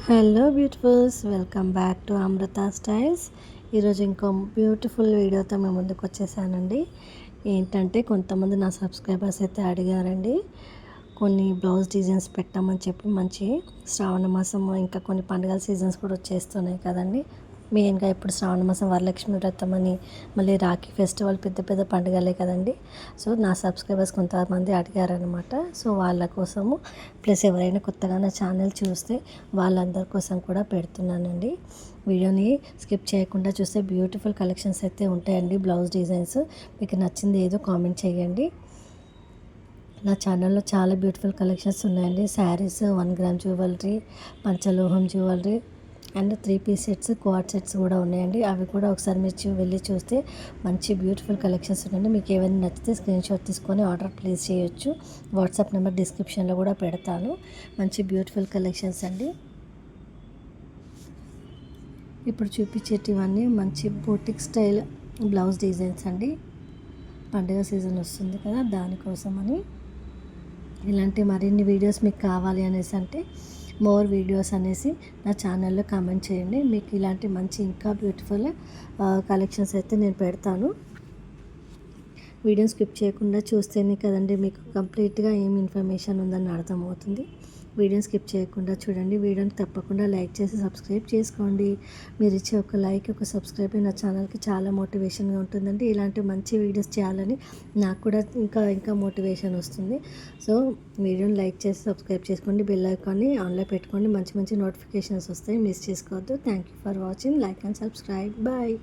Hello beautifuls, welcome back to Amrita Styles. ఈరోజు ఇంకో beautiful వీడియోతో మేము ముందుకు వచ్చేసానండి. ఏంటంటే కొంతమంది నా సబ్స్క్రైబర్స్ అయితే అడిగారండి, కొన్ని బ్లౌజ్ డిజైన్స్ పెట్టామని చెప్పి. మంచి శ్రావణ మాసం ఇంకా కొన్ని పండుగల సీజన్స్ కూడా వచ్చేస్తున్నాయి కదండి. మెయిన్గా ఇప్పుడు శ్రావణ మాసం వరలక్ష్మి వ్రతం అని, మళ్ళీ రాఖీ ఫెస్టివల్, పెద్ద పెద్ద పండుగలే కదండి. సో నా సబ్స్క్రైబర్స్ కొంతమంది అడిగారనమాట. సో వాళ్ళ కోసము, ప్లస్ ఎవరైనా కొత్తగా నా ఛానల్ చూస్తే వాళ్ళందరి కోసం కూడా పెడుతున్నానండి. వీడియోని స్కిప్ చేయకుండా చూస్తే బ్యూటిఫుల్ కలెక్షన్స్ అయితే ఉంటాయండి. బ్లౌజ్ డిజైన్స్ మీకు నచ్చింది ఏదో కామెంట్ చేయండి. నా ఛానల్లో చాలా బ్యూటిఫుల్ కలెక్షన్స్ ఉన్నాయండి. శారీస్, 1 గ్రామ్ జ్యువెలరీ, పంచలోహం jewellery and 3 piece sets, quad sets కూడా ఉన్నాయండి. అవి కూడా ఒకసారి మీరు వెళ్ళి చూస్తే మంచి బ్యూటిఫుల్ కలెక్షన్స్ ఉన్నాయండి. మీకు ఏమైనా నచ్చితే స్క్రీన్ షాట్ తీసుకొని ఆర్డర్ ప్లేస్ చేయొచ్చు. వాట్సాప్ నెంబర్ డిస్క్రిప్షన్లో కూడా పెడతాను. మంచి బ్యూటిఫుల్ కలెక్షన్స్ అండి. ఇప్పుడు చూపించేటివన్నీ మంచి బోటిక్ స్టైల్ బ్లౌజ్ డిజైన్స్ అండి. పండుగ సీజన్ వస్తుంది కదా, దానికోసమని. ఇలాంటి మరిన్ని వీడియోస్ మీకు కావాలి అనేసి అంటే మోర్ వీడియోస్ అనేసి నా ఛానల్లో కామెంట్ చేయండి. మీకు ఇలాంటి మంచి ఇంకా బ్యూటిఫుల్ కలెక్షన్స్ అయితే నేను పెడతాను. వీడియోని స్కిప్ చేయకుండా చూస్తేనే కదండి మీకు కంప్లీట్గా ఏం ఇన్ఫర్మేషన్ ఉందని అర్థమవుతుంది. వీడియోని స్కిప్ చేయకుండా చూడండి. వీడియోని తప్పకుండా లైక్ చేసి సబ్స్క్రైబ్ చేసుకోండి. మీరు ఇచ్చే ఒక లైక్, ఒక సబ్స్క్రైబ్ నా ఛానల్కి చాలా మోటివేషన్గా ఉంటుందండి. ఇలాంటి మంచి వీడియోస్ చేయాలని నాకు కూడా ఇంకా మోటివేషన్ వస్తుంది. సో వీడియోని లైక్ చేసి సబ్స్క్రైబ్ చేసుకోండి. బెల్ ఐకాన్ని ఆన్లో పెట్టుకోండి. మంచి మంచి నోటిఫికేషన్స్ వస్తాయి, మిస్ చేసుకోవద్దు. Thank you for watching. Like and subscribe. Bye.